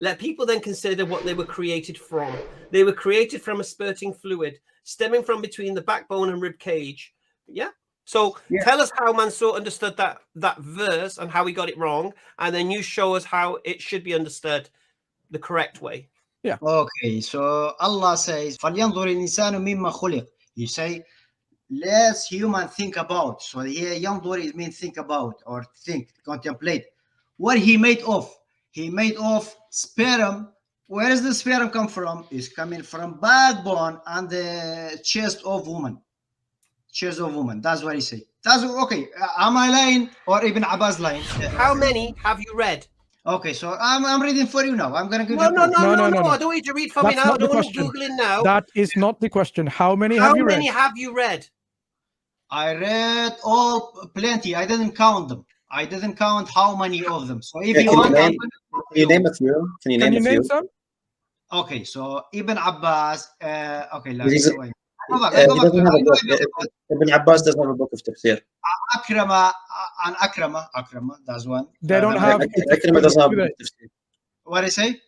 Let people then consider what they were created from. They were created from a spurting fluid stemming from between the backbone and rib cage. Yeah. So tell us how Mansour understood that verse and how he got it wrong, and then you show us how it should be understood the correct way. Yeah. Okay. So Allah says, فَلْيَنْظُرِ الْإِنسَانُ مِمَّا خُلِقَ. You say, let's human think about. So here, yanzur it means think about or think, contemplate. What he made of? He made of sperm. Where does the sperm come from? It's coming from backbone and the chest of woman. Chest of woman. That's what he say. That's okay. Am I lying or Ibn Abbas lying? How many have you read? Okay, so I'm reading for you now. I'm gonna give no. I don't want you to read for me now. I don't want you Googling now. That is not the question. How many have you read? I read plenty. I didn't count them. I didn't count how many of them. So if you want, can you name a few? Can you name some? Okay, so Ibn Abbas. Okay, Ibn Abbas doesn't have a book of tafsir. Akrama. That's one. They don't have. Akrama doesn't have a book of tafsir. What I say?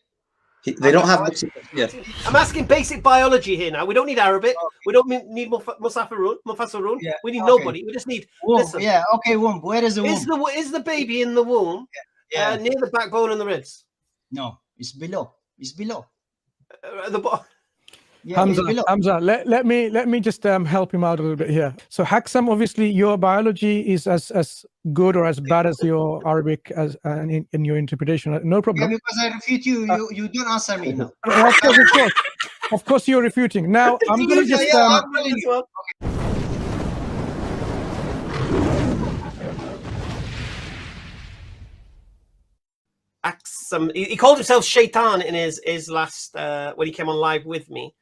They don't have books of tafsir. I'm asking basic biology here now. We don't need Arabic. Okay. We don't need Mufassirun. Yeah. We need nobody. We just need. Womb. Yeah. Okay. Womb. Where is the womb? Is the baby in the womb? Yeah. Near the backbone and the ribs. No, it's below. It's below. The bottom. Yeah, Hamza, let me just help him out a little bit here. So Haksam, obviously your biology is as good or as bad as your Arabic as in your interpretation. No problem. Yeah, because I refute you. You don't answer me now. Of course you're refuting. Now I'm going to just. Haksam, he called himself Shaitan in his last when he came on live with me.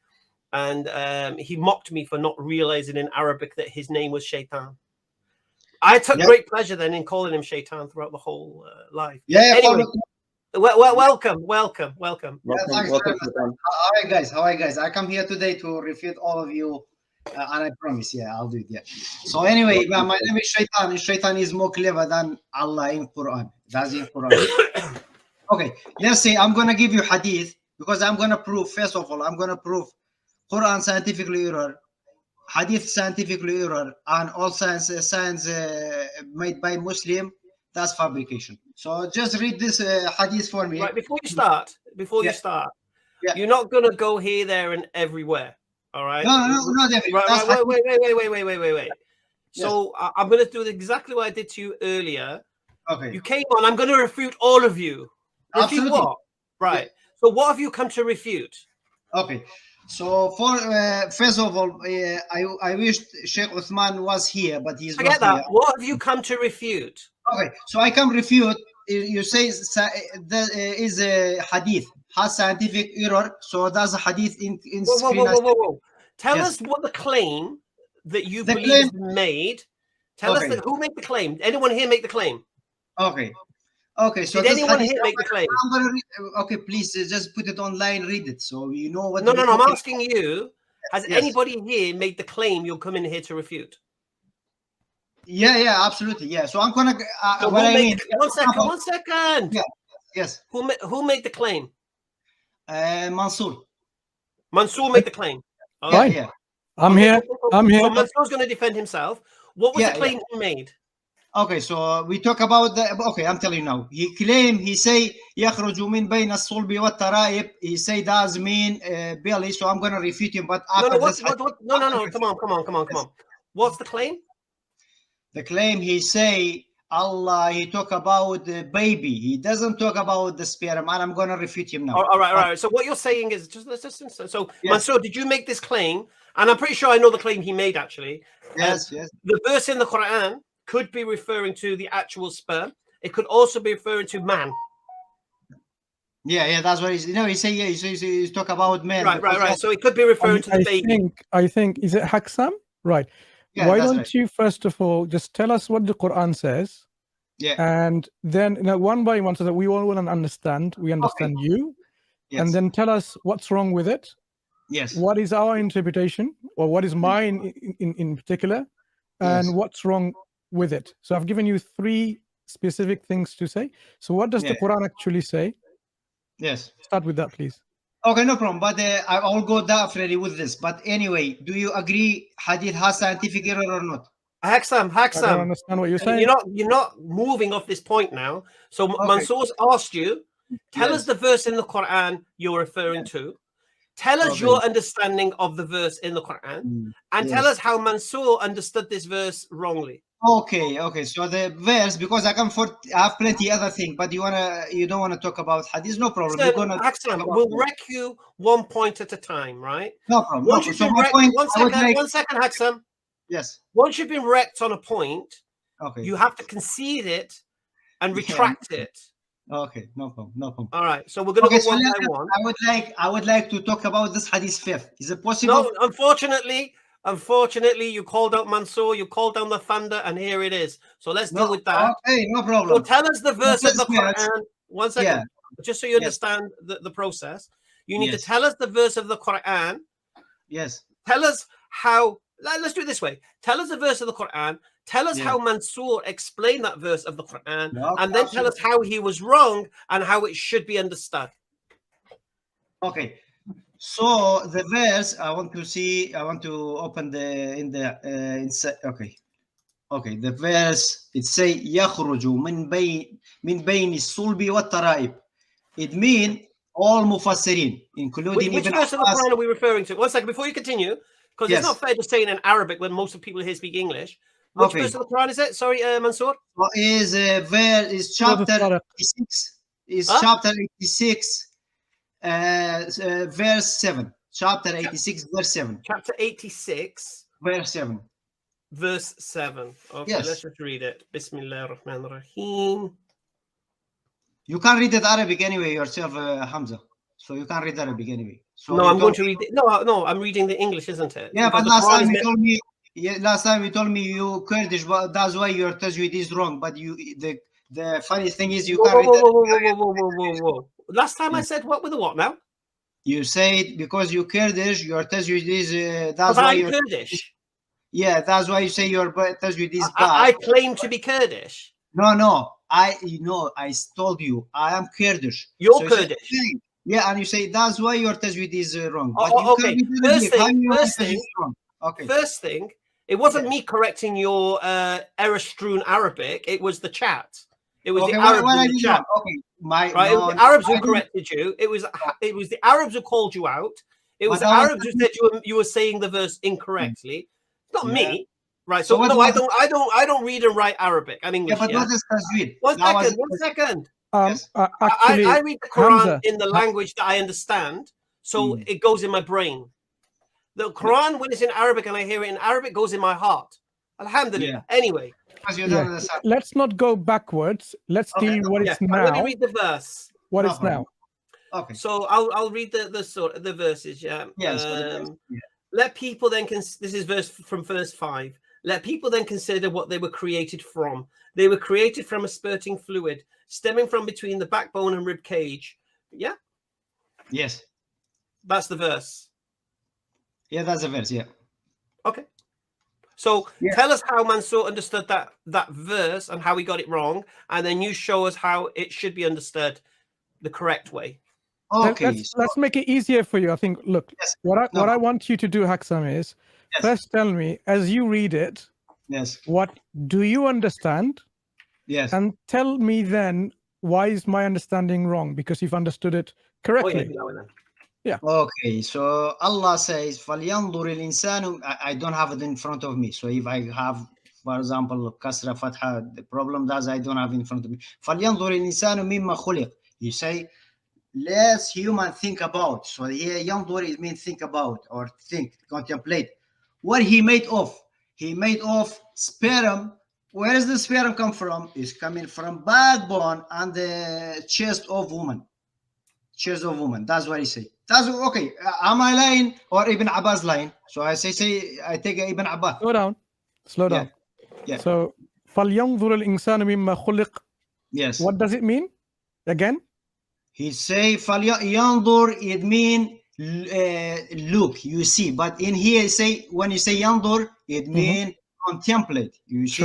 And he mocked me for not realizing in Arabic that his name was Shaitan. I took great pleasure then in calling him Shaitan throughout the whole live. Yeah. Anyway, welcome. How are you guys? I come here today to refute all of you, and I promise, I'll do it. Yeah. So anyway, my name is Shaitan. Shaitan is more clever than Allah in Quran. That's in Quran. Okay, let's say I'm gonna give you hadith because I'm gonna prove. First of all, I'm gonna prove Quran scientifically error, Hadith scientifically error, and all science made by Muslim, that's fabrication. So just read this Hadith for me. Right, before you start, you're not going to go here, there, and everywhere, all right? No, not everywhere. Right, wait. So I'm going to do exactly what I did to you earlier. Okay. You came on, I'm going to refute all of you. Refute Absolutely. what? Right. So what have you come to refute? Okay. So for first of all, I wish Sheikh Uthman was here, but he's not here. What have you come to refute? Okay, so I can refute. You say there is a hadith has scientific error, so that's a hadith in whoa. Tell us what the claim that you believe is made. Tell us who made the claim. Anyone here make the claim? Okay, so did anyone here make the claim? Okay, please just put it online, read it, so you know what. No. I'm asking you: has anybody here made the claim you'll come in here to refute? Yeah, absolutely. Yeah. So I'm gonna. One second. Yeah. Yes. Who made the claim? Mansour. Mansour made the claim. Right. Yeah. I'm here. So Mansour's going to defend himself. What was the claim he made? Okay, so we talk about the. Okay, I'm telling you now. He claimed. He say يخرج من بين الصلب والترائب. He say does mean belly. So I'm gonna refute him. But after no. Come on. What's the claim? The claim he say Allah. He talk about the baby. He doesn't talk about the sperm. And I'm gonna refute him now. All right. So what you're saying is so Mansour, did you make this claim? And I'm pretty sure I know the claim he made actually. Yes. The verse in the Quran could be referring to the actual sperm. It could also be referring to man. Yeah, that's what he's. He say. Yeah, he's talk about man. Right. So it could be referring to the baby. I think is it Haksam? Right. Yeah, why don't you first of all just tell us what the Quran says? Yeah. And then one by one, so that we all will understand. We understand you. Yes. And then tell us what's wrong with it. Yes. What is our interpretation, or what is mine in particular, and what's wrong with it? So I've given you 3 specific things to say. So what does the Quran actually say? Yes. Start with that, please. Okay, no problem. But I will go definitely with this. But anyway, do you agree Hadith has scientific error or not? Haksam. I don't understand what you're saying. You're not moving off this point now. So Okay. Mansour's asked you, tell us the verse in the Quran you're referring to. Tell us your understanding of the verse in the Quran, and tell us how Mansour understood this verse wrongly. Okay. So the verse, because I have plenty other things, but you don't wanna talk about hadith, no problem. So, You're gonna we'll wreck you one point at a time, right? no problem. Once you've been wrecked, one second, Haksam. Yes. Once you've been wrecked on a point, Okay. you have to concede it and retract it. Okay, no problem. All right, so we're going to go one by one. I would like to talk about this hadith fifth. Is it possible? No, unfortunately, you called out Mansour, you called down the thunder, and here it is. So let's deal with that. Okay, no problem. So tell us the verse of the Quran. One second, just so you understand the process. You need to tell us the verse of the Quran. Yes. Tell us how. Let's do it this way. Tell us the verse of the Quran. Tell us how Mansour explained that verse of the Quran, and then tell us how he was wrong and how it should be understood. Okay. So the verse I want to open okay. The verse it say يخرج من بين الصلب والترائب. It means all mufassirin, including which Ibn verse of the Abbas. Quran are we referring to? One second before you continue, because it's not fair to say it in Arabic when most of the people here speak English. Which verse of the Quran is it? Sorry, Mansour. Is chapter 86. Is chapter 86, verse 7. Chapter 86, verse 7. Chapter 86, verse 7. Verse 7. Okay, let's just read it. Bismillah ar-Rahman ar-Rahim. You can read it Arabic anyway yourself, Hamza. So you can read Arabic anyway. So no, I'm going to read it. No, I'm reading the English, isn't it? Yeah, because but last time you told me you Kurdish, but that's why your tajweed is wrong. But the funny thing is you can't read whoa. Last time I said what with the what now? You said because you Kurdish, your tajweed is that's why you're Kurdish. Yeah, that's why you say your tajweed is bad. I claim to be Kurdish. No. I told you I am Kurdish. You're Kurdish. Yeah, and you say that's why your tajweed is wrong. But okay. First thing, it wasn't me correcting your error-strewn Arabic. It was the chat. It was the Arabs in the chat. Okay, it was the Arabs who corrected you. It was the Arabs who called you out. It was the Arabs who said you were saying the verse incorrectly. It's not me. Right. So no, I don't read and write Arabic. I'm English. Yeah, but what is tajweed? One second. Actually, I read the Quran Hamza, in the language that I understand, so it goes in my brain. The Quran, when it's in Arabic and I hear it in Arabic, goes in my heart. Alhamdulillah. Anyway. Let's not go backwards. Let's deal with what it's now. Let me read the verse. What it's now. Okay. So I'll read the verses. Yeah. Yes. Let people then this is verse 5. Let people then consider what they were created from. They were created from a spurting fluid stemming from between the backbone and rib cage. Yeah. Yes. That's the verse. Yeah, that's the verse. Yeah. Okay. So tell us how Mansour understood that verse and how he got it wrong, and then you show us how it should be understood the correct way. Okay. Let's make it easier for you. I think. Look, what I want you to do, Haksam, is first tell me as you read it. Yes. What do you understand? Yes. And tell me then why is my understanding wrong because you've understood it correctly. Yeah. Okay. So Allah says, فَلْيَنْظُرِ الْإِنسَانُ. I don't have it in front of me. So if I have, for example, kasra, fatha, the problem that I don't have in front of me. فَلْيَنْظُرِ الْإِنسَانُ مِمَّا خُلِقَ. You say, let's human think about. So here, yanzur it means think about or think, contemplate. What he made of? He made of sperm. Where does the sperm come from? It's coming from backbone and the chest of woman. Chest of woman. That's what he say. That's okay. Am I lying or Ibn Abbas lying? So I say I take Ibn Abbas. Slow down. Yeah. So فَلْيَنْظُرِ الْإِنسَانُ مِمَّا خُلِقَ. Yes. What does it mean? Again? He say فَلْيَنْظُرْ. It mean look, you see. But in here, say when you say yandur, it mean contemplate. You see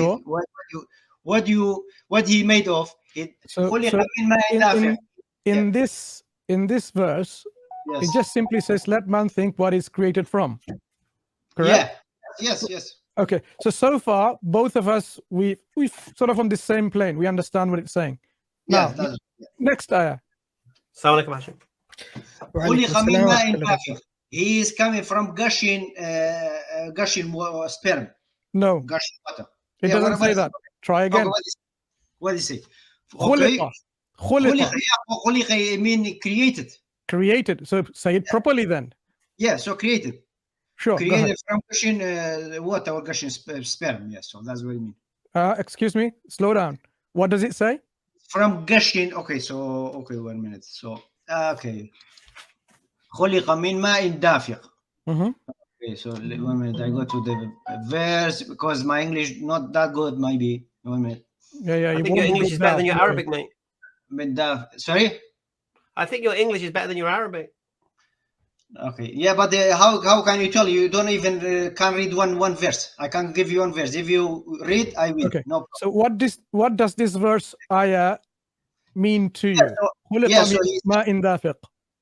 what he made of. It in this in this verse, it just simply says, let man think what is created from. Correct? Yeah. Yes. Okay. So far, both of us, we've sort of on the same plane. We understand what it's saying. Now, next ayah. Assalamu alaikum. He is coming from gushing sperm. No. Gushing water. It doesn't say that. Try again. What does it say? خلق. خلق mean created. Created. So say it properly then. Yeah, so created. Sure. Created from gushing water or gushing sperm. Yes, so that's what I mean. Excuse me. Slow down. What does it say? From gushing. Okay, 1 minute. So okay. خلق من ماء دافق. Okay, so 1 minute. I go to the verse because my English not that good. Maybe 1 minute. Yeah. I think your English is better than your Arabic, mate. Sorry? I think your English is better than your Arabic. Okay. Yeah, but how can you tell? You don't even can read one verse. I can give you one verse. If you read, I will. Okay. No. So what does this verse ayah mean to you?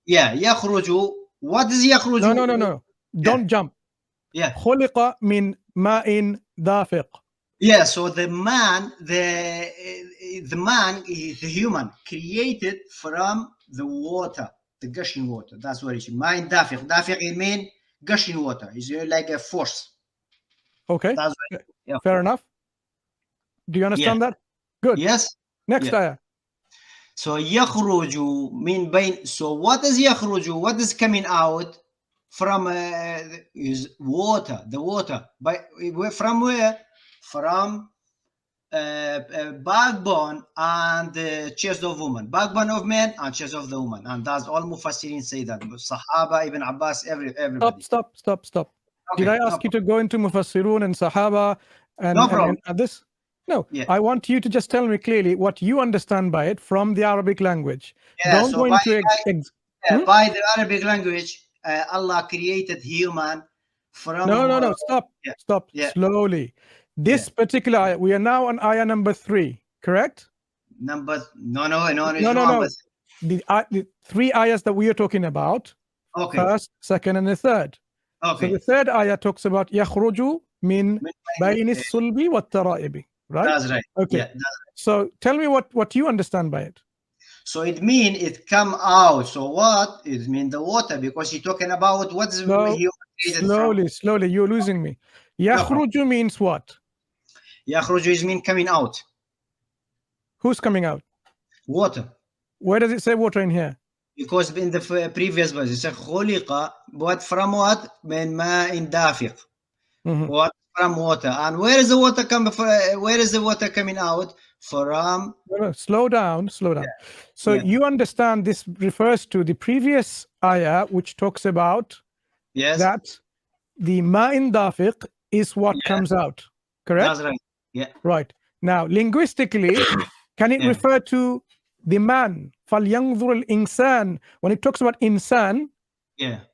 يخرج. What is يخرج? No. Don't jump. Yeah. خلق من ماء دافق. Yeah, so the man, the the human created from the water, the gushing water. That's what it is. ماء دافق. دافق it means gushing water. It's like a force. Okay. That's right. Yeah. Fair enough. Do you understand that? Good. Yes. Next ayah. So يخرج من بين. So what is يخرج? What is coming out from is water. The water. From where? From backbone and the chest of woman, backbone of man and chest of the woman, and that's all Mufassirin say that. Sahaba, Ibn Abbas, everybody. Stop. Okay, Did I ask you to go into Mufassirun and Sahaba and, and this? No. Yeah. I want you to just tell me clearly what you understand by it from the Arabic language. Yeah, Don't so go into by the Arabic language, Allah created human from. No. Stop. Stop. Yeah. Slowly. This particular ayah, we are now on ayah number 3, correct? No. The 3 ayahs that we are talking about. Okay. First, second, and the third. Okay. So the third ayah talks about يخرج من بين الصلب والترائب. Right? That's right. Okay. Yeah, that's right. So tell me what you understand by it. So it means it come out. So what? It means the water, because you're talking about what's slowly. You're losing me. يخرج means what? يخرج means coming out. Who's coming out? Water. Where does it say water in here? Because in the previous verse it says خلق, but from what? من ماء دافق. What? From water. And where is the water coming from? Where is the water coming out from? No, slow down. Yeah. So you understand this refers to the previous ayah, which talks about that the ma'in dafiq is what comes out. Correct? That's right. Yeah. Right. Now, linguistically, can it refer to the man? فَلْيَنْظُرِ الْإِنسَانِ. When it talks about insan,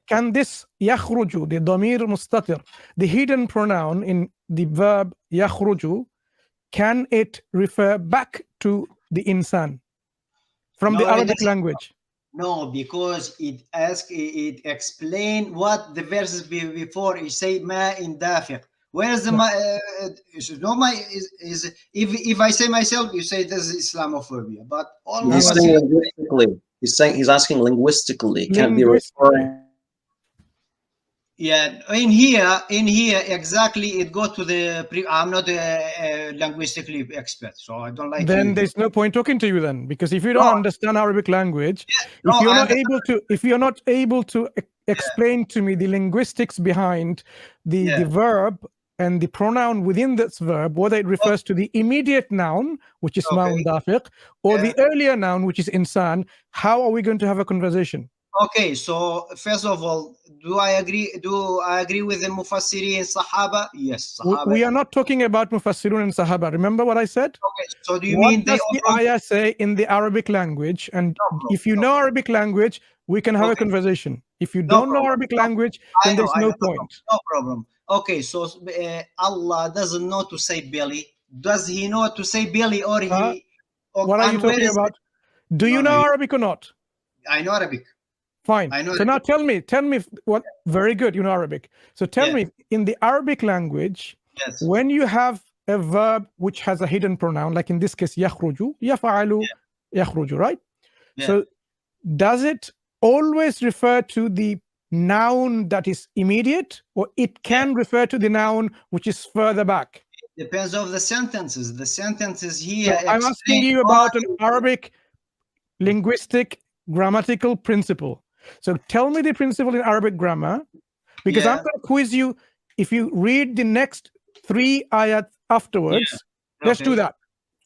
can this يخرج, the ضمير مستتر, the hidden pronoun in the verb يخرج, can it refer back to the insan from the Arabic language? No, because it explain what the verses before. It say ma in dafiq. Where is the if I say myself, you say this is Islamophobia, but all he's saying linguistically. He's asking linguistically. Can be referring. Yeah, in here exactly. It go to the. I'm not a linguistically expert, so I don't like. Then there's no point talking to you then, because if you don't understand Arabic language, if you're not able to explain to me the linguistics behind the verb and the pronoun within this verb, whether it refers to the immediate noun, which is ma'un dafiq, or the earlier noun, which is insan, how are we going to have a conversation? Okay, so first of all, do I agree with the Mufassirin Sahaba? Yes, Sahaba. We are not talking about Mufassirun and Sahaba. Remember what I said? Okay, so do you mean what does the ayah say in the Arabic language? And if you know Arabic language, we can have a conversation. If you don't know Arabic language, then there's no point. No problem. Okay, so Allah doesn't know to say belly. Does he know to say belly or he? What are you talking about? Do you know Arabic or not? I know Arabic. Fine. I know So now tell me what, very good, you know Arabic. So tell me, in the Arabic language, when you have a verb which has a hidden pronoun, like in this case, yakhruju, yaf'alu, yakhruju, right? So does it always refer to the noun that is immediate, or it can refer to the noun which is further back? Depends on the sentences. The sentences here. So I'm asking you about an Arabic linguistic grammatical principle. So tell me the principle in Arabic grammar, because I'm going to quiz you. If you read the next 3 ayat afterwards, let's do that.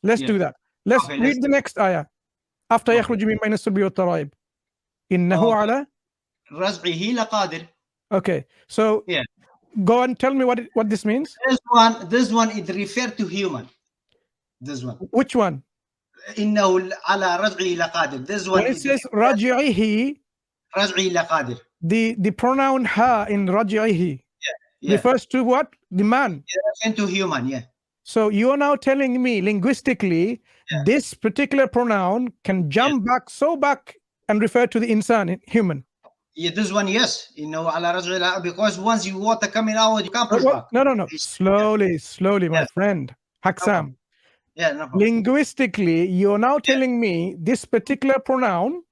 Let's do that. Let's read the next ayah. After يخرج من بين الصلب والترائب إنه على رزعه لقادر. Okay, so go and tell me what this means. This one is referred to human. This one. Which one? إنه على رزعه لقادر. This one. When it says رجعه, رزعه لقادر. The pronoun ha in رجعه refers to what? The man. To human, So you are now telling me linguistically this particular pronoun can jump back and refer to the insan, human. Yeah, this one, yes. You know, because once you water coming out, you can't push back. No. Slowly, my friend. Haksam. No problem. Linguistically, you're now telling me this particular pronoun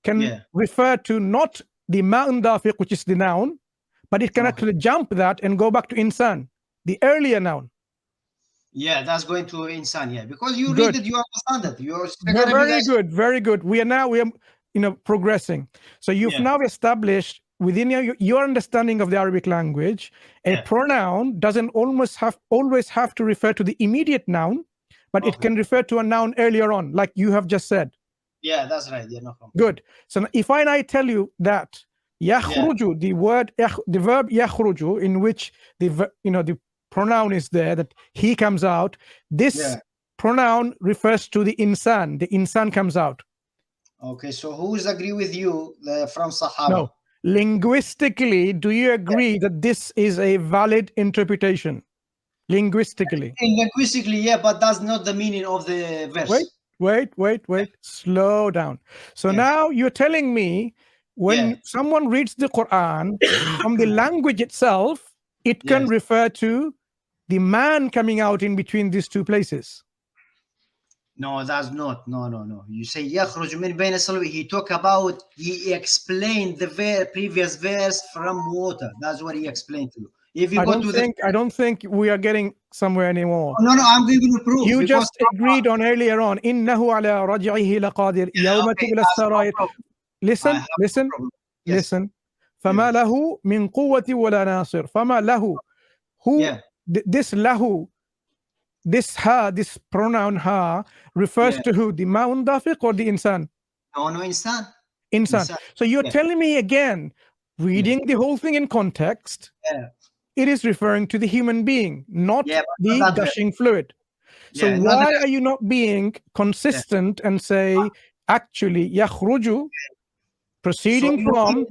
can refer to not the ma'un dafiq, which is the noun, but it can actually jump that and go back to insan, the earlier noun. Yeah, that's going to insan, because you read it, you understand it. You're very good. We are progressing. So you've now established within your understanding of the Arabic language, a pronoun doesn't always have to refer to the immediate noun, but it can refer to a noun earlier on, like you have just said. Yeah, that's right. No problem. Good. So if I tell you that yakhruju, the verb yakhruju, in which the pronoun is there, that he comes out, this pronoun refers to the insan. The insan comes out. Okay, so who's agree with you from Sahaba? No. Linguistically, do you agree that this is a valid interpretation? Linguistically. Linguistically, but that's not the meaning of the verse. Wait. Slow down. So now you're telling me when someone reads the Quran from the language itself, it can refer to the man coming out in between these two places. No, that's not. No. You say يخرج من بين الصلب. He explained the previous verse from water. That's what he explained to you. If you I don't think we are getting somewhere anymore. No, I'm giving you proof. You just agreed on earlier on. إنه على رجعه لقادر يوم تبلى السرائر. Listen. فما له من قوة ولا ناصر. فما له. Who this lahu, this pronoun ha refers to who? The ma'un dafiq or the insan? No, insan. Insan. So you're telling me again, reading the whole thing in context, it is referring to the human being, not the gushing fluid. So why are you not being consistent and say, actually, yakhruju, proceeding from,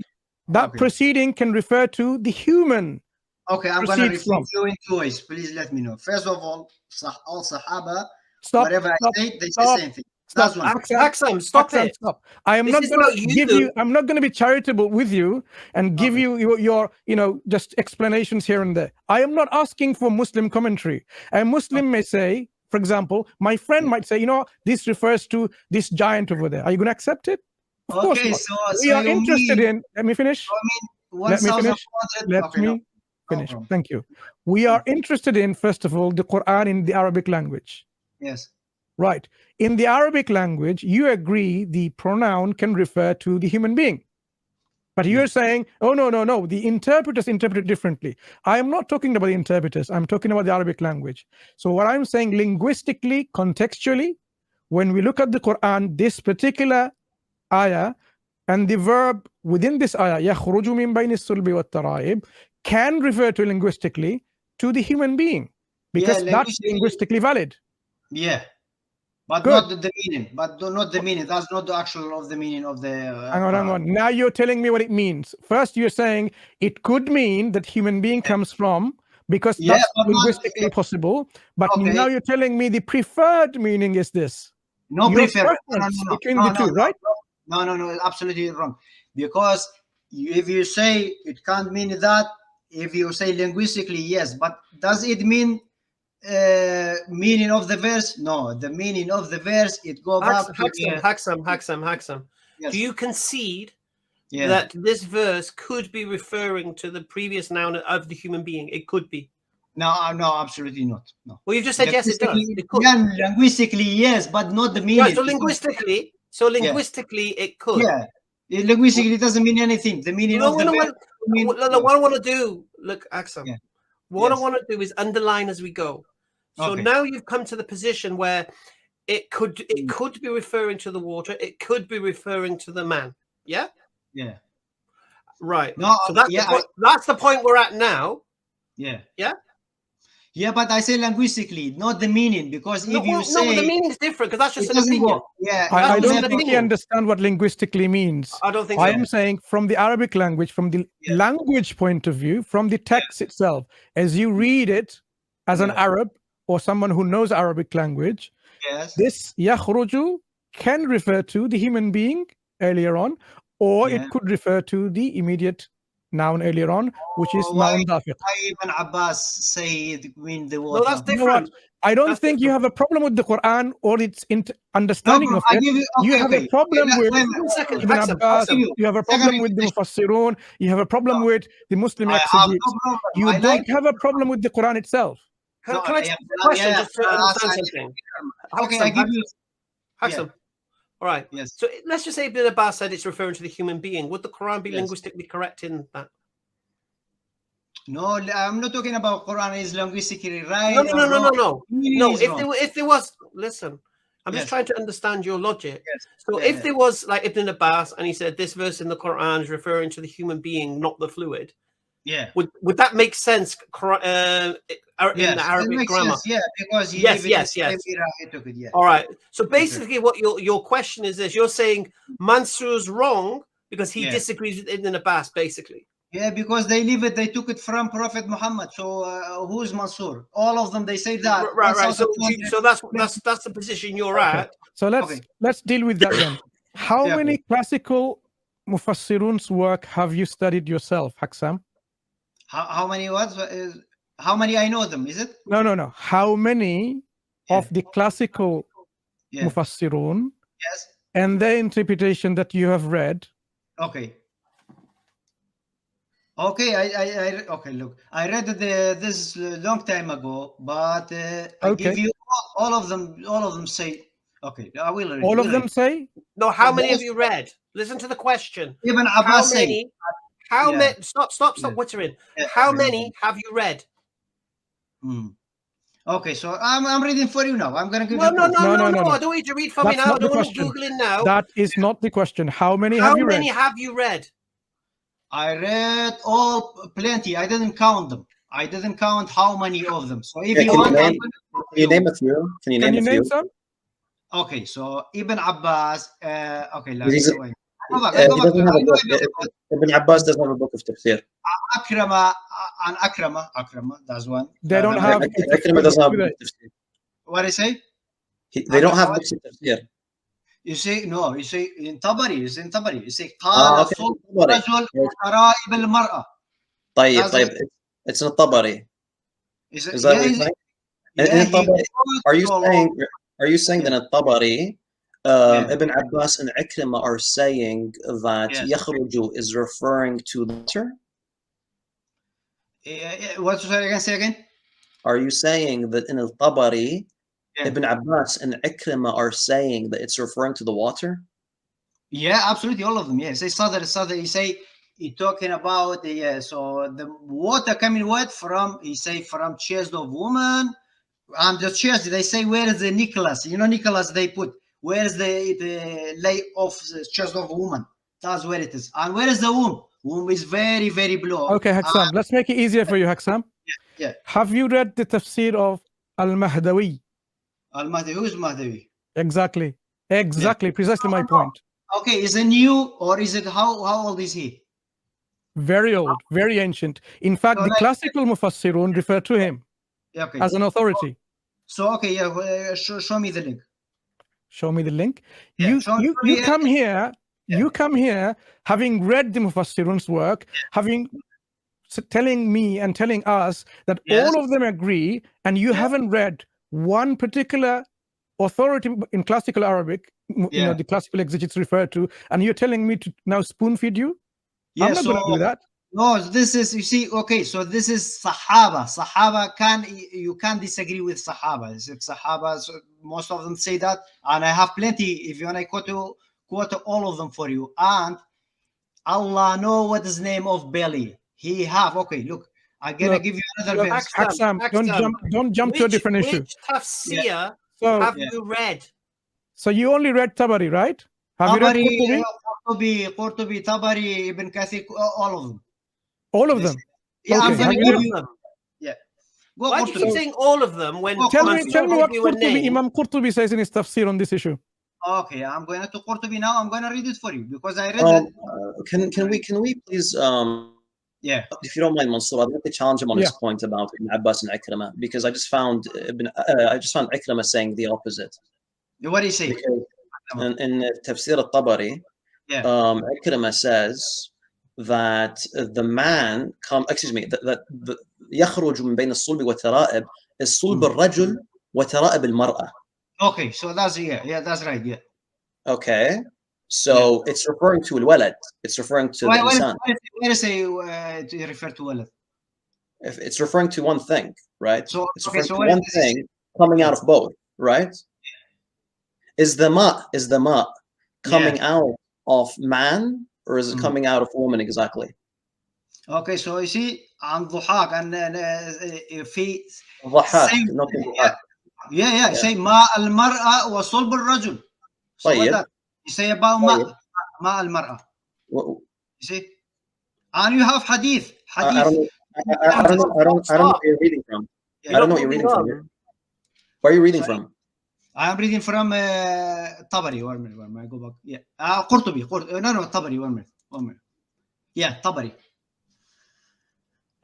that proceeding can refer to the human. Okay, I'm going to refute you in 2 ways. Please let me know. First of all Sahaba, whatever I say, they say the same thing. Stop. Haksam, stop it. Stop. I'm not going to be charitable with you and give you your just explanations here and there. I am not asking for Muslim commentary. A Muslim may say, for example, my friend might say, this refers to this giant over there. Are you going to accept it? Of course not. We are interested in. Let me finish. Let me finish. Thank you. We are interested in, first of all, the Quran in the Arabic language. Yes. Right. In the Arabic language, you agree the pronoun can refer to the human being. But you're saying, oh, no. The interpreters interpret it differently. I am not talking about the interpreters. I'm talking about the Arabic language. So what I'm saying, linguistically, contextually, when we look at the Quran, this particular ayah and the verb within this ayah, يَخْرُجُ مِنْ بَيْنِ الصُّلْبِ وَالتَّرَائِبِ, can refer to linguistically to the human being, because that's linguistically valid. Yeah, but not the meaning. Not the meaning. That's not the actual of the meaning of the. Hang on. Now you're telling me what it means. First, you're saying it could mean that human being comes from, because that's linguistically possible. But now you're telling me the preferred meaning is this. No preferred. Between the two, right? No, absolutely wrong. Because if you say it can't mean that, if you say linguistically, yes, but does it mean meaning of the verse? No, the meaning of the verse, it go back to Haksam. Yes. Do you concede Yeah. that this verse could be referring to the previous noun of the human being? It could be. No, absolutely not. No. Well, you've just said yes, it does. It could. Yeah, linguistically, yes, but not the meaning. Right, so linguistically, it could. Yeah, linguistically, it doesn't mean anything. The meaning of the verse. What I want to do, look, Aksam, Yeah. what I Yes. want to do is underline as we go. So Okay. now you've come to the position where it could be referring to the water, it could be referring to the man. Yeah? Yeah. Right. No, So that's the point we're at now. Yeah. Yeah? Yeah, but I say linguistically, not the meaning, because if you say the meaning is different because that's just it an doesn't opinion. go. Yeah, I That's don't an think you opinion. understand what linguistically means. I don't think I so. am saying from the Arabic language, from the language point of view, from the text itself, as you read it as an Arab or someone who knows Arabic language, yes. this yakhruju can refer to the human being earlier on, or it could refer to the immediate noun earlier on, which is ma'un dafiq. Why Ibn Abbas say it mean the water? No, that's You know what? different. I don't That's think you different. have a problem with the Quran or its understanding No, of I it. give you, You have a problem with wait a minute. Second, Ibn Haksam, Abbas, Haksam. you have a problem with the Mufassirun, you have a problem with the Muslim I have exegetes. no problem. You I don't like have a problem with the Quran itself. Can I take the question just to understand something? Okay, I give you. Haksam. All right. Yes. So let's just say Ibn Abbas said it's referring to the human being. Would the Quran be Yes. linguistically correct in that? No, I'm not talking about Quran is linguistically right. No. Meaning No, is wrong. if there was, listen, I'm just Yes. trying to understand your logic. Yes. So Yeah, if there was like Ibn Abbas and he said this verse in the Quran is referring to the human being, not the fluid, Yeah. would that make sense in Yes, the Arabic it makes grammar? sense, yeah, because you Yes, leave it yes, in yes. he took it, yeah. All right. So basically, what your question is this: you're saying Mansur's wrong because he disagrees with Ibn Abbas, basically. Yeah, because they leave it, they took it from Prophet Muhammad. So who's Mansur? All of them, they say that. Right. So that's the position you're at. So let's deal with that then. How many classical Mufassirun's work have you studied yourself, Haksam? How many what? How many I know them? Is it? No. How many of the classical Mufassirun and their interpretation that you have read? Okay. Okay, okay. Look, I read this long time ago, but I give you all of them. All of them say, okay, I will read. All of them say? No. How many have you read? Listen to the question. Ibn Abbas say. How many? Stop wittering. How many have you read? Okay, so I'm reading for you now. I'm gonna give No. I don't want you to read for me now. I don't want you Googling now. That is not the question. How many have you read? I read plenty. I didn't count them. I didn't count how many of them. So if you want, can you name a few? Can you name a few? Some? Okay, so Ibn Abbas. Okay, Ibn Abbas doesn't have a book of tafsir. Akrama, that's one. They don't have. Akrama doesn't have a book of tafsir. What I say? They don't have books of tafsir. You say no. You say in Tabari. It's in Tabari. You say قال صوت رجل قرائب المرأة. طيب. It's in Tabari. Is that what you're saying? Are you saying that in Tabari, Ibn Abbas and Ikrimah are saying that yakhruju is referring to the water? What say again? Are you saying that in al-Tabari, Ibn Abbas and Ikrimah are saying that it's referring to the water? Yeah, absolutely, all of them. Yeah, say Sadr. You say you're talking about the so the water coming what from? You say from chest of woman, and the chest. They say where is the Nicholas? You know Nicholas. They put where is the lay of the chest of woman? That's where it is. And where is the womb? Womb is very very below. Okay, Haksam. Let's make it easier for you, Haksam. Yeah. Have you read the tafsir of Al-Mahdawi? Al-Mahdawi. Who's Mahdawi? Exactly. Precisely my point. Okay, is it new or is it how old is he? Very old, very ancient. In fact, the classical Mufassirun refer to him as an authority. So okay, yeah, show me the link. Show me the link. You come here You come here having read the Mufassirun's work, telling me and telling us that all of them agree, and you haven't read one particular authority in classical Arabic, you know, the classical exegetes refer to, and you're telling me to now spoon feed you? I'm not going to do that. No, this is, you see, okay, so this is Sahaba. Sahaba you can't disagree with Sahaba. It's Sahaba, so most of them say that, and I have plenty. If you want, I quote all of them for you. And Allah know what is name of belly. He have, okay, look, I'm gonna give you another verse. Don't jump to a different issue. Which tafsir have you read? So you only read Tabari, right? Have Tabari, you read Qurtubi, Tabari, Ibn Kathir, all of them. All of them? Yeah, okay. I'm gonna give you them. Yeah. Why do you keep saying all of them when tell me what Qurtubi, Imam Qurtubi says in his tafsir on this issue. Okay, I'm going to Qurtubi now. I'm going to read it for you because I read it. Can we please yeah, if you don't mind, Mansour, I'd like to challenge him on his point about Ibn Abbas and Ikrimah, because I just found Ikrimah saying the opposite. What do you say? In Tafsir al-Tabari, Ikrimah says that the man that يخرج من بين الصلب والترائب is صلب الرجل وترائب المرأة. Okay, so that's that's right. Yeah. Okay, so it's referring to al-walad. It's referring to the insan. Why does it refer to walad? If it's referring to one thing, right? So it's referring to one thing coming out of both, right? Is the ma coming out of man, or is it coming out of woman exactly? Okay, so you see, عن ضحاك and في ضحاك. Yeah. Say ما المرأة وصلب الرجل. طيب. You say about ما المرأة. You see, and you have hadith. I don't know where you're reading from. I don't know what you're reading from. Where are you reading from? I'm reading from Tabari. 1 minute. I go back. Yeah. Qurtubi. No, Tabari. 1 minute. Yeah, Tabari.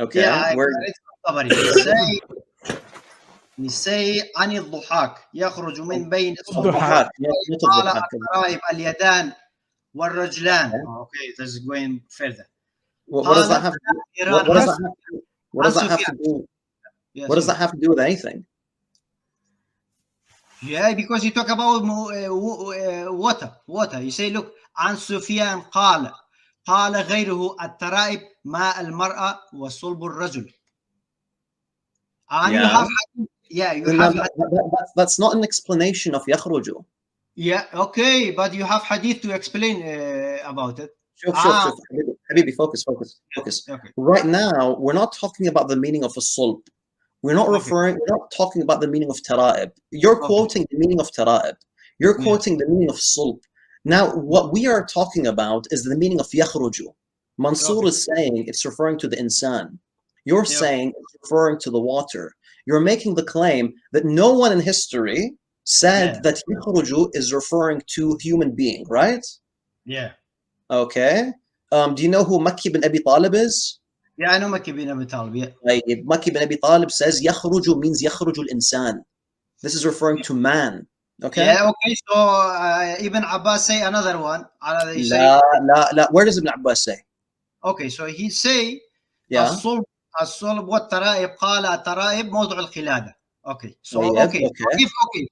Okay. Yeah, where? Tabari. say عن الضحاك يخرج من بين الضحاك الترائب اليدان والرجلان. Okay, this is going further. What does that have to do? What does that have to do? What does that have to do with anything? Yeah, because you talk about water. You say, look, عن سفيان قال غيره الترائب ماء المرأة وصلب الرجل. And you have that's not an explanation of يخرج. Yeah, okay, but you have hadith to explain about it. Sure. Habibi, focus. Okay. Right now, we're not talking about the meaning of a sulb. We're not talking about the meaning of tara'ib. You're quoting the meaning of tara'ib. You're quoting the meaning of sulb. Now, what we are talking about is the meaning of yakhruju. Mansour is saying it's referring to the insan. You're saying it's referring to the water. You're making the claim that no one in history said that yakhruju is referring to human being, right? Yeah. Okay. Do you know who Makki ibn Abi Talib is? Yeah, I know Makki ibn Abi Talib. Yeah. Makki ibn Abi Talib says yakhruju means yakhruju al-insan. This is referring to man. Okay. Yeah. Okay. So Ibn Abbas say another one. La. Where does Ibn Abbas say? Okay. So he say الصلب والترائب قال الترائب موضع القلادة. Okay. So okay.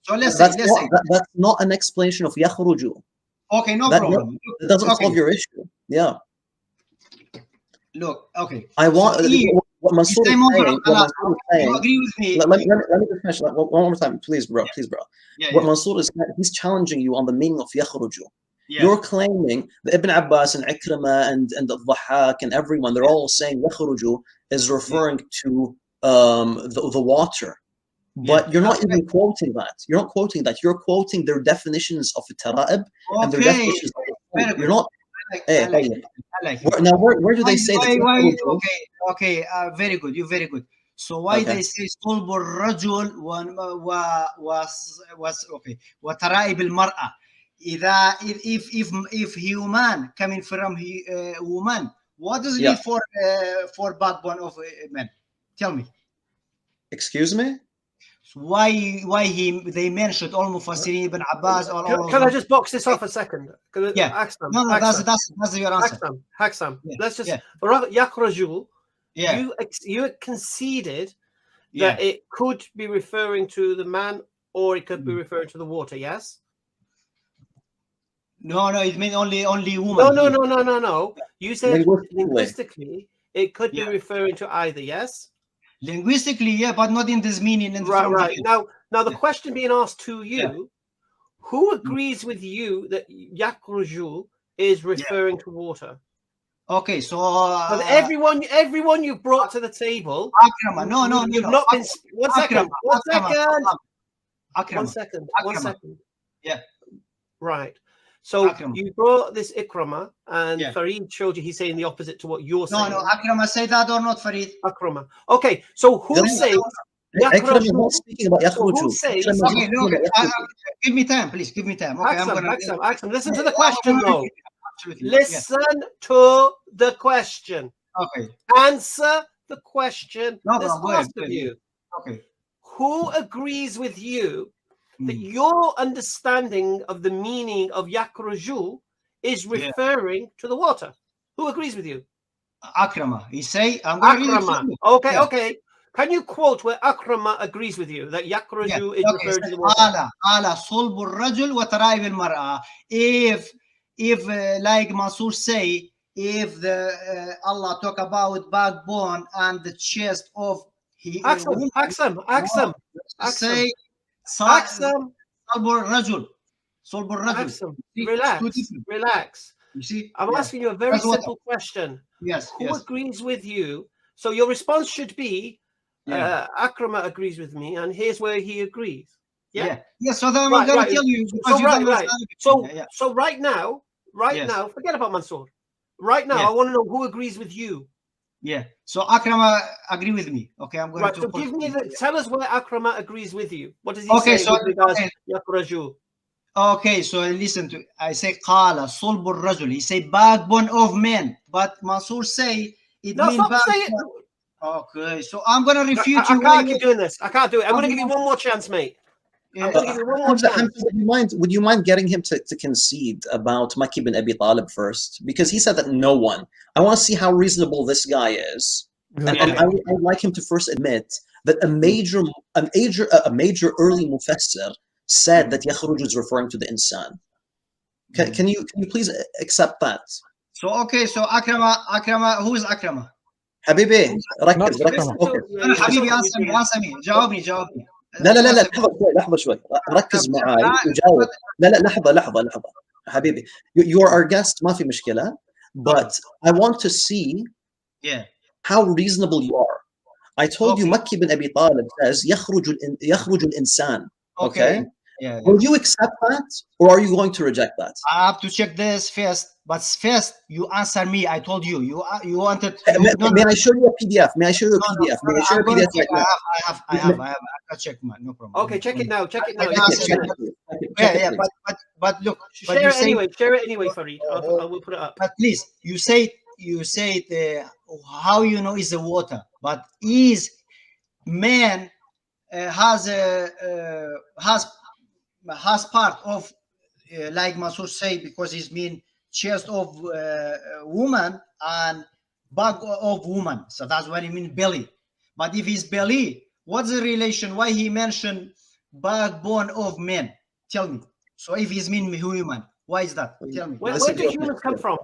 So let's say that's not an explanation of yakhruju. Okay, no problem. It doesn't solve your issue. Yeah. Look, okay. I want what Mansour is saying. You agree with me? Let me just finish one more time, please, bro. Yeah, what Mansour is saying, he's challenging you on the meaning of yakhruju. You're claiming that Ibn Abbas and Ikrimah and the Dhahak and everyone, they're all saying yakhruju is referring to the water. But you're not even quoting that. You're not quoting that. You're quoting their definitions of the tara'ib and their definitions of the You're not. I like it. Now, where do they say that? Okay. Very good. You're very good. So why they say صلب الرجل was okay وترائب المرأة if human coming from woman, what does it mean for backbone of men? Tell me. Excuse me? why they mentioned all Mufassirin, Ibn Abbas, all Can I just box this off a second? Yeah. Aksam, No, Aksam, that's your answer. Haksam. Yeah, Let's just yeah. Yakraju. Yeah. You conceded that it could be referring to the man, or it could be referring to the water. Yes. No, it means only woman. No. You said linguistically it could be referring to either. Yes. Linguistically, yeah, but not in this meaning. Right. Now the question being asked to you, who agrees with you that Yakraju is referring to water? Okay, so but everyone you've brought to the table. Akrama. No. You've not been. One second. Akrama. One second. Yeah. Right. So Akrama. you brought this Ikrama, and Farid showed you he's saying the opposite to what you're saying. No, Akrama say that or not, Farid? Akrama. Okay, so who says Yakraju? Not speaking about Yakhruju. Who says? Give me time, please. Give me time. Okay, Aksam, listen to the question, though. Listen to the question. Okay. Answer the question that's asked of you. Okay. Who agrees with you that your understanding of the meaning of Yakraju is referring to the water? Who agrees with you? Akrama. He say, I'm going to read it. Okay. Can you quote where Akrama agrees with you that Yakraju is referring to the water? If like Mansour say, if the Allah talk about backbone and the chest of Aksam. Say Aksam. Relax. You see, I'm asking you a very simple question. Yes. Who agrees with you? So your response should be, Akrama agrees with me, and here's where he agrees. Yeah. So then I'm going to tell you. So right now, forget about Mansour. Right now, I want to know who agrees with you. Yeah. So Akrama agree with me. Okay, I'm going to. So tell us where Akrama agrees with you. What does he say with regards to Yakraju? Okay, so listen to. I say Qala Sulbur Rajul. He say backbone of men, but Mansour say it means backbone. Okay, so I'm going to refute you. I can't keep doing this. I can't do it. I'm going to give you one more chance, mate. Would you mind getting him to concede about Makki bin Abi Talib first? Because he said that no one. I want to see how reasonable this guy is. And I would like him to first admit that a major early mufassir said that Yakhruj is referring to the insan. Can you please accept that? So Akrama, who is Akrama? حبيبي ركز حبيبي اسمي جاوبني لا لحظة شوي ركز معاي وجاوب لا لحظة حبيبي you are our guest ما في مشكلة but I want to see how reasonable you are. I told you Makki bin Abi Talib says يخرج الإنسان. Okay? Will you accept that or are you going to reject that? I have to check this first. But first, you answer me. I told you. You wanted. May I show you a PDF? May I show you a PDF? May I show you a PDF right now? I have. I'll check, man. No problem. Okay, check it now. But look. Share it anyway, Farid. I will put it up. But please, you say how you know is the water, but is man has part of like Mansour say because he's mean chest of woman and back of woman, so that's what he mean belly. But if it's belly, what's the relation? Why he mentioned backbone of men? Tell me. So if he's mean human, why is that? Tell me. Where do humans come from?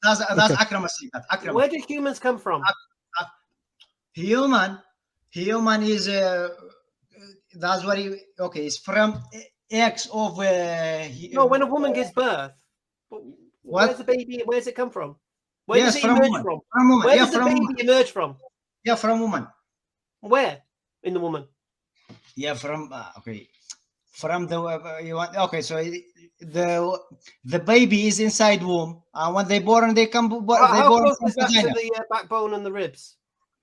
That's Akrama say that. Akrama. Where do humans come from? Human is that's what he it's from X of no, when a woman gives birth, where's the baby? Where's it come from? Where does it emerge from? Where does the baby emerge from? Yeah, from woman. Where in the woman? Yeah, from from the you want so the baby is inside womb, and when they born, they come. How close is that to the backbone and the ribs?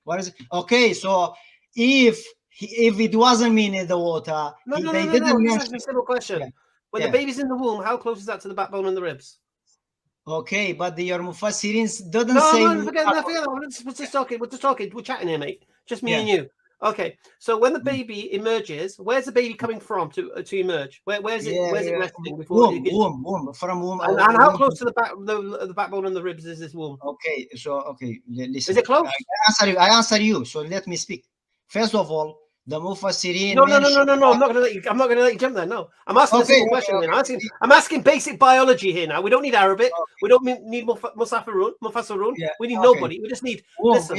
What is it? Okay, so if it wasn't mean in the water, no. That's a simple question. Yeah. When the baby's in the womb, how close is that to the backbone and the ribs? Okay, but your Mufassirin doesn't say. No, forget that. We're just talking. We're chatting here, mate. Just me and you. Okay, so when the baby emerges, where's the baby coming from to emerge? Where's it? Where's it resting before it gets... womb, from womb. And how close to the backbone and the ribs is this womb? Okay, so listen. Is it close? I answer you. So let me speak. First of all, the Mufassirin. No. I'm not going to let you jump there. No, I'm asking a simple question. I'm asking basic biology here now. We don't need Arabic. We don't need Mufassirun. Yeah, we need nobody. We just need womb. Listen,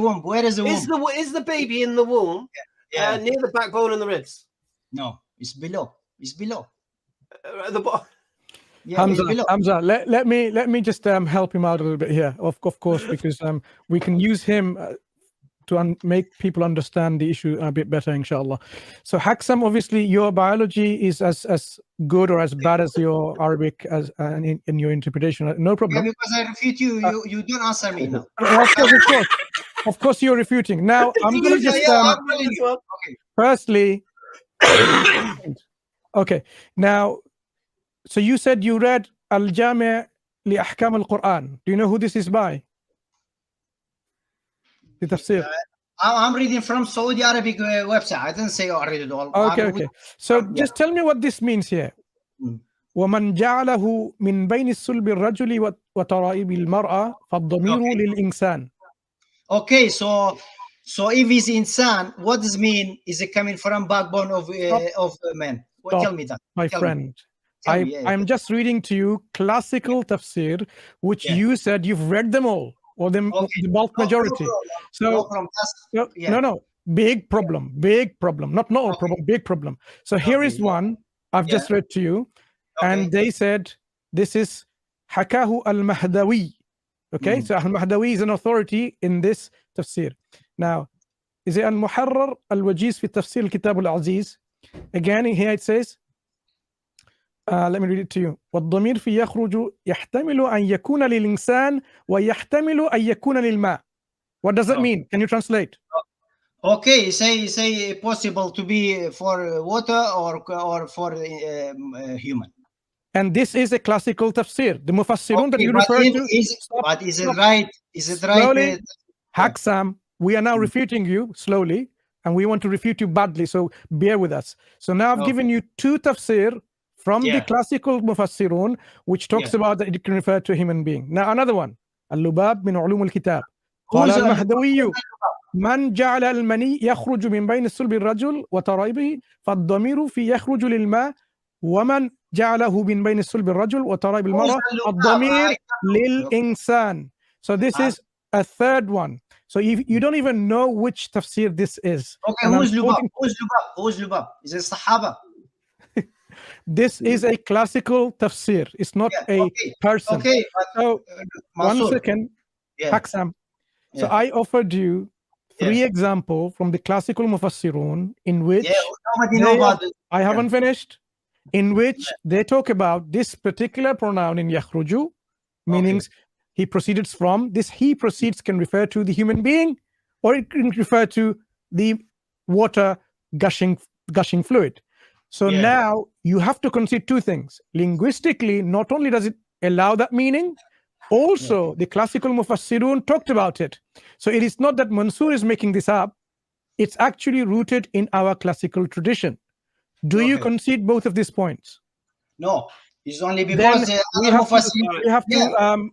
Womb. Where is the womb? Is the baby in the womb near the backbone and the ribs? No, it's below. It's below. The bottom. Yeah, Hamza, let me just help him out a little bit here. Of course, because we can use him to make people understand the issue a bit better, inshallah. So Haksam, obviously your biology is as good or as bad as your Arabic as in your interpretation. No problem. Yeah, because I refute you. You don't answer me now. Of course you're refuting. Now I'm going to just firstly. Okay. Now, so you said you read Al-Jami' li Ahkam al-Quran. Do you know who this is by? The tafsir. I'm reading from Saudi Arabic website. I didn't say I read it all. Okay. So just tell me what this means here. ومن جعله من بين الصلب الرجل وترائب المرأة فالضمير للإنسان. Okay, so if it's insan, what does mean? Is it coming from backbone of man? Well, tell me that, my friend. I'm just reading to you classical tafsir, which you said you've read them all, or the bulk majority. No, big problem, not all problem, big problem. So here is one I've just read to you, and they said this is Hakahu al-Mahdawi. Okay, so al-Mahdawi is an authority in this tafsir. Now, is it al-Muharrar al-Wajiz fi tafsir al-Kitab al-Aziz? Again, here it says, let me read it to you. والضمير في يخرج يحتمل أن يكون للإنسان ويحتمل أن يكون للماء. What does that mean? Can you translate? Okay, say possible to be for water or for human. And this is a classical tafsir. The mufassirun that you refer to. But is it right? Is it right? Slowly, Haksam, we are now refuting you slowly, and we want to refute you badly, so bear with us. So now I've given you two tafsir from the classical mufassirun, which talks about that it can refer to a human being. Now another one. Al-Lubab min ulum al-kitab. قال المهدوي من جعل المني يخرج من بين الصلب الرجل وترائبه فالضمير في يخرج للماء ومن جعله من بين الصلب الرجل وترائب المرأة الضمير للإنسان. So this is a third one. So you don't even know which tafsir this is. Okay, who's Lubab? Is it Sahaba? This is a classical tafsir. It's not a person. Okay. So one second, Haksam. So I offered you 3 examples from the classical mufassirun in which I haven't finished, in which they talk about this particular pronoun in yakhruju, meaning he proceeds from. This he proceeds can refer to the human being, or it can refer to the water gushing fluid. So now you have to consider 2 things. Linguistically, not only does it allow that meaning, also the classical mufassirun talked about it. So it is not that Mansoor is making this up. It's actually rooted in our classical tradition. Do you concede both of these points? No, it's only because we have to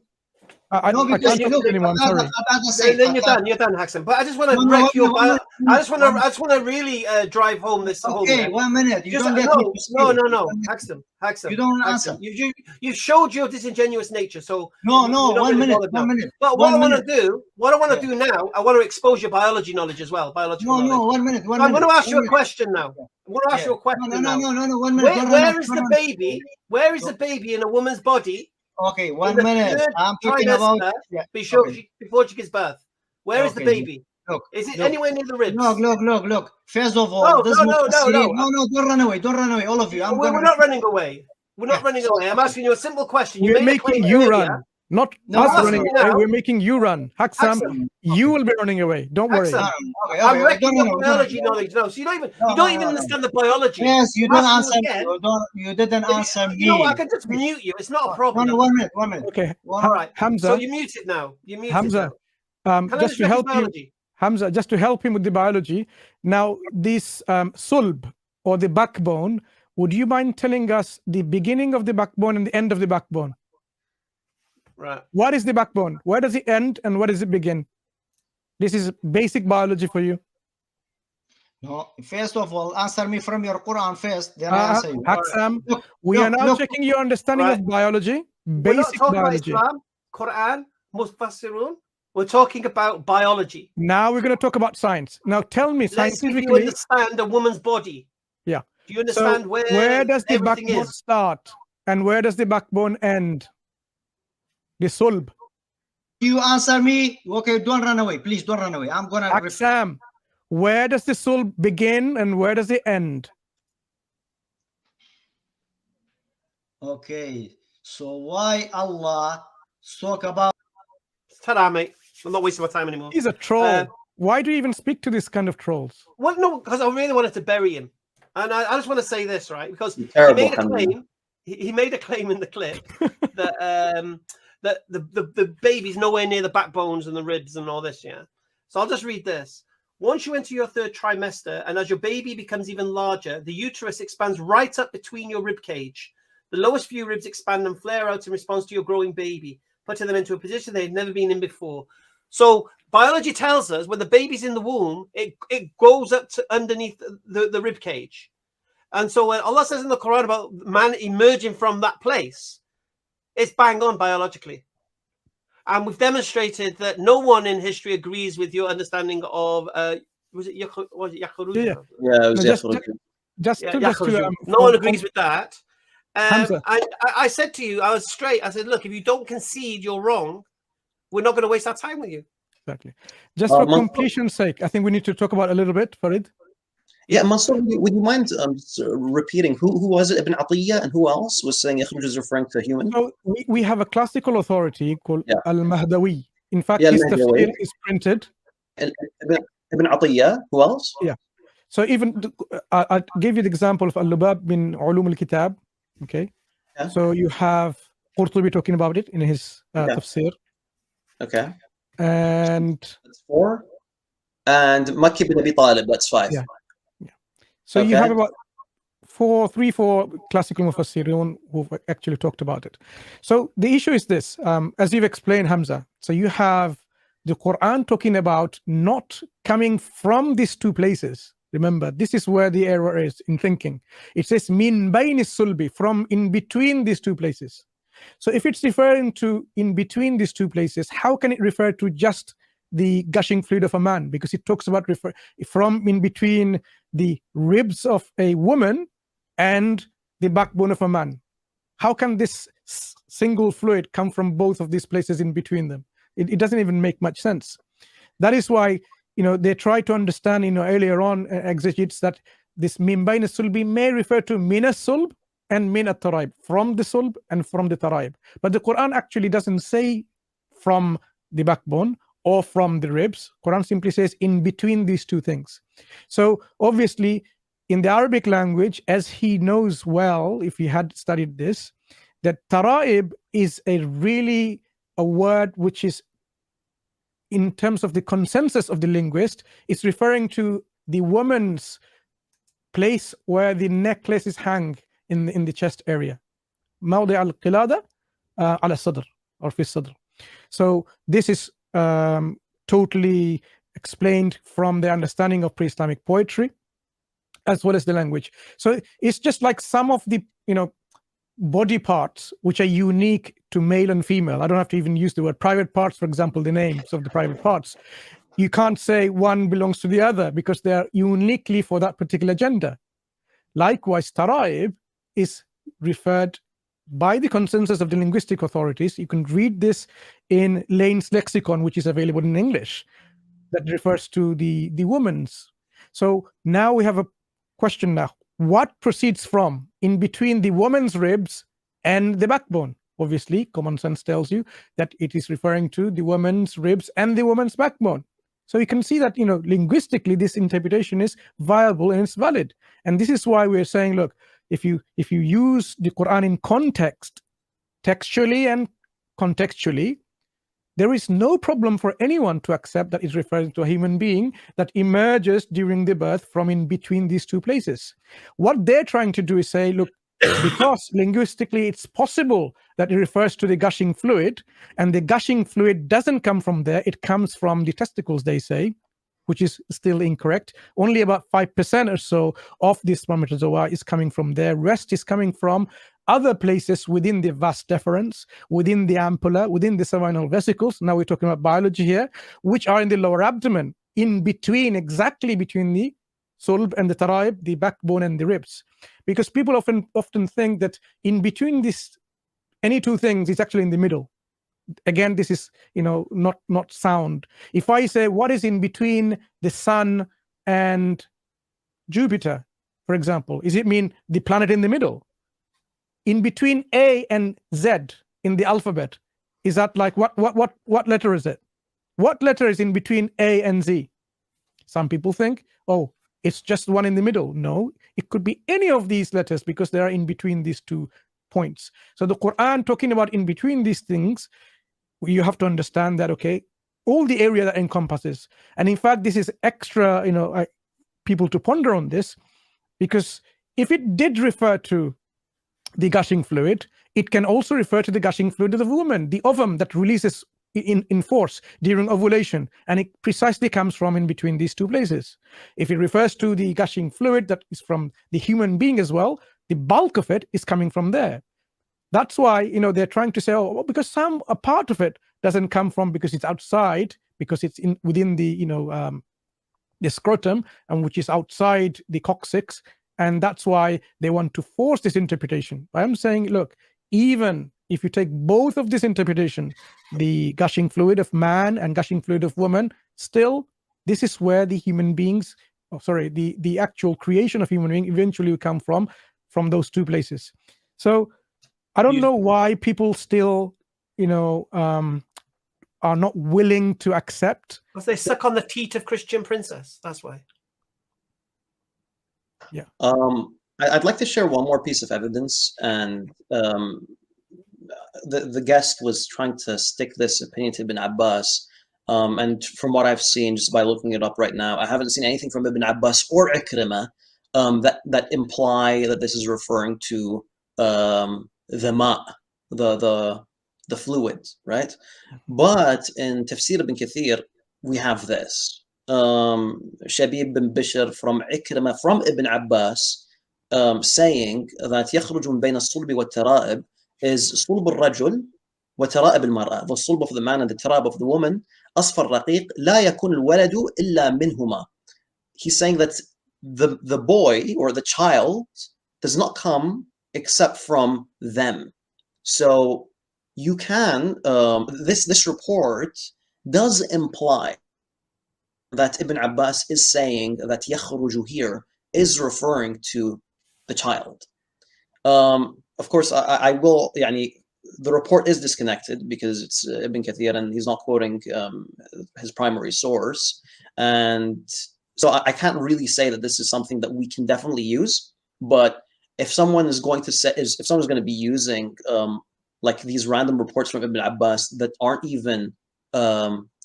I can't talk anymore. I'm sorry. Then you're done, Haksam. But I just want to wreck your bio. I just want to really drive home this whole thing. 1 minute. You don't get no. Haksam. You don't answer. You showed your disingenuous nature. So no. 1 minute. But what I want to do now, I want to expose your biology knowledge as well. Biological knowledge. No. 1 minute. I'm going to ask you a question now. I'm going to ask you a question now. No. 1 minute. Where is the baby? Where is the baby in a woman's body? Okay, 1 minute. I'm talking about before she gives birth. Where is the baby? Is it anywhere near the ribs? Look. First of all, no. Don't run away, all of you. We're not running away. I'm asking you a simple question. We're making you run. Not us running away. We're making you run. Haksam, you will be running away. Don't worry. I'm wrecking your biology knowledge now. So you don't even understand the biology. Yes, you don't answer. You didn't answer me. No, I can just mute you. It's not a problem. 1 minute. Okay. All right. Hamza. So you mute it now. Hamza. Just to help you. Hamza, just to help him with the biology. Now, this sulb or the backbone, would you mind telling us the beginning of the backbone and the end of the backbone? Right. What is the backbone? Where does it end and where does it begin? This is basic biology for you. No, first of all, answer me from your Quran first, then I answer you. Haksam, we are now checking your understanding of biology, basic biology. About Islam, Quran, Mufassirun. We're talking about biology. Now we're going to talk about science. Now tell me scientifically. You understand a woman's body. Yeah. Do you understand where does the backbone start and where does the backbone end? The sulb. You answer me. Okay, don't run away. Please don't run away. I'm going to... Aksam, where does the sulb begin and where does it end? Okay. So why Allah talk about... Ta-da, mate. I'm not wasting my time anymore. He's a troll. Why do you even speak to this kind of trolls? Well, no, because I really wanted to bury him. And I just want to say this, right? Because he made a claim. He made a claim in the clip that that the baby's nowhere near the backbones and the ribs and all this, yeah? So I'll just read this. Once you enter your third trimester, and as your baby becomes even larger, the uterus expands right up between your rib cage. The lowest few ribs expand and flare out in response to your growing baby, putting them into a position they've never been in before. So biology tells us when the baby's in the womb, it goes up to underneath the rib cage. And so when Allah says in the Quran about man emerging from that place, it's bang on biologically. And we've demonstrated that no one in history agrees with your understanding of was it Yakhruj? Yeah, it was just no one agrees with that. I said to you, I was straight. I said, look, if you don't concede, you're wrong. We're not going to waste our time with you. Exactly. Just for completion's sake, I think we need to talk about a little bit, Farid. Yeah, Mansour, would you mind repeating who was it? Ibn Atiyah and who else was saying Yakhruj is referring to human? So we have a classical authority called Al-Mahdawi. In fact, his tafsir is printed. Ibn Atiyah, who else? Yeah. So even I'll give you the example of Al-Lubab bin Ulum al-Kitab. Okay. Yeah. So you have Qurtubi talking about it in his tafsir. Okay. And that's 4. And Makki bin Abi Talib, that's 5. Yeah. So you have about 4 classical mufassirun who've actually talked about it. So the issue is this, as you've explained, Hamza. So you have the Quran talking about not coming from these two places. Remember, this is where the error is in thinking. It says min bayni sulbi, from in between these two places. So if it's referring to in between these two places, how can it refer to just the gushing fluid of a man? Because it talks about from in between the ribs of a woman and the backbone of a man. How can this single fluid come from both of these places in between them? It doesn't even make much sense. That is why, they try to understand, earlier on exegetes that this min bayna sulbi may refer to min as-sulb and min at-taraib, from the sulb and from the taraib. But the Quran actually doesn't say from the backbone or from the ribs. Quran simply says in between these two things. So obviously in the Arabic language, as he knows well, if he had studied this, that taraib is a word which is, in terms of the consensus of the linguist, it's referring to the woman's place where the necklaces hang in the chest area. موضع القلادة على الصدر or في الصدر. So this is totally explained from the understanding of pre-Islamic poetry as well as the language. So it's just like some of the body parts which are unique to male and female. I don't have to even use the word private parts, for example, the names of the private parts. You can't say one belongs to the other because they are uniquely for that particular gender. Likewise, taraib is referred by the consensus of the linguistic authorities. You can read this in Lane's lexicon, which is available in English, that refers to the woman's. So now we have a question now. What proceeds from in between the woman's ribs and the backbone? Obviously, common sense tells you that it is referring to the woman's ribs and the woman's backbone. So you can see that, linguistically, this interpretation is viable and it's valid. And this is why we're saying, look, if you use the Quran in context, textually and contextually, there is no problem for anyone to accept that it's referring to a human being that emerges during the birth from in between these two places. What they're trying to do is say, look, because linguistically it's possible that it refers to the gushing fluid, and the gushing fluid doesn't come from there, it comes from the testicles, they say, which is still incorrect. Only about 5% or so of the spermatozoa is coming from there. Rest is coming from other places within the vas deferens, within the ampulla, within the seminal vesicles. Now we're talking about biology here, which are in the lower abdomen, in between, exactly between the sulb and the taraib, the backbone and the ribs. Because people often think that in between this, any two things, is actually in the middle. Again, this is, not sound. If I say, what is in between the sun and Jupiter, for example, does it mean the planet in the middle? In between A and Z in the alphabet, is that like what letter is it? What letter is in between A and Z? Some people think, oh, it's just one in the middle. No, it could be any of these letters because they are in between these 2 points. So the Quran talking about in between these things, you have to understand that, okay, all the area that encompasses. And in fact, this is extra, people to ponder on this, because if it did refer to the gushing fluid, it can also refer to the gushing fluid of the woman, the ovum that releases in force during ovulation, and it precisely comes from in between these 2 places. If it refers to the gushing fluid that is from the human being as well, the bulk of it is coming from there. That's why, they're trying to say, oh, because a part of it doesn't come from, because it's outside, because it's within the, the scrotum, and which is outside the coccyx. And that's why they want to force this interpretation. I'm saying, look, even if you take both of this interpretation, the gushing fluid of man and gushing fluid of woman, still, this is where the human beings, the actual creation of human being eventually will come from those 2 places. So I don't know why people still, are not willing to accept. Because they suck on the teat of Christian princess. That's why. Yeah. I'd like to share one more piece of evidence, and the guest was trying to stick this opinion to Ibn Abbas, and from what I've seen, just by looking it up right now, I haven't seen anything from Ibn Abbas or Ikrimah that imply that this is referring to the ma, the fluid, right? But in Tafsir ibn Kathir, we have this. Shabib bin Bishr from Ikrimah from Ibn Abbas saying that يخرج من بين الصلب والترائب is صلب الرجل وترائب المرأة. The صلب of the man and the taraib of the woman. أصفر رقيق لا يكون الولد إلا منهما. He's saying that the boy or the child does not come except from them. So you can, this report does imply that Ibn Abbas is saying that يخرج here is referring to the child. Of course, I will, the report is disconnected because it's Ibn Kathir and he's not quoting his primary source. And so I can't really say that this is something that we can definitely use. But if someone is going to say, if someone's going to be using like these random reports from Ibn Abbas that aren't even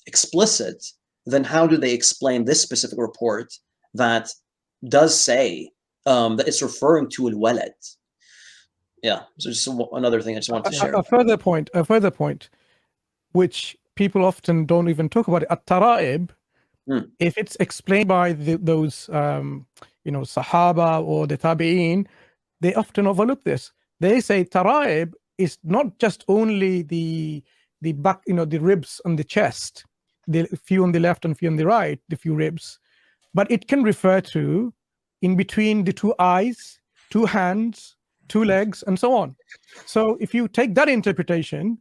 explicit, then how do they explain this specific report that does say that it's referring to al-walad? Yeah, so just another thing I just want to share. A further point, which people often don't even talk about, at-tara'ib, if it's explained by those Sahaba or the Tabi'een, they often overlook this. They say tara'ib is not just only the back, the ribs on the chest, the few on the left and few on the right, the few ribs, but it can refer to in between the 2 eyes, 2 hands, 2 legs, and so on. So if you take that interpretation,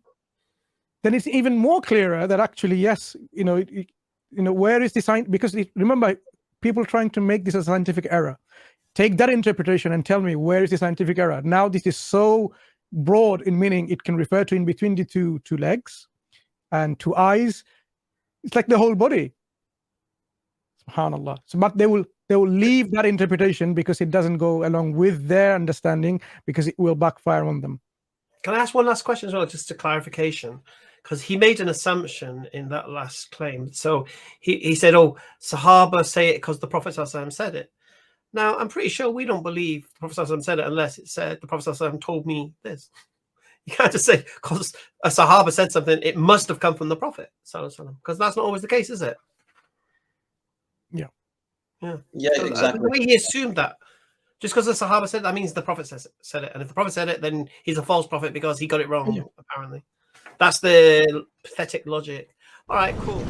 then it's even more clearer that actually, yes, where is the science? Because remember, people trying to make this a scientific error. Take that interpretation and tell me where is the scientific error. Now this is so broad in meaning it can refer to in between the two legs and 2 eyes. It's like the whole body. SubhanAllah. So, but they will leave that interpretation because it doesn't go along with their understanding, because it will backfire on them. Can I ask one last question as well, just a clarification? because he made an assumption in that last claim. So he said, oh, Sahaba say it because the Prophet ﷺ said it. Now, I'm pretty sure we don't believe the Prophet ﷺ said it unless it said the Prophet ﷺ told me this. You can't just say because a Sahaba said something, it must have come from the Prophet ﷺ, because that's not always the case, is it? Yeah. Yeah, so exactly. The way he assumed that. Just because the Sahaba said it, that means the Prophet said it. And if the Prophet said it, then he's a false prophet because he got it wrong, apparently. That's the pathetic logic. All right, cool.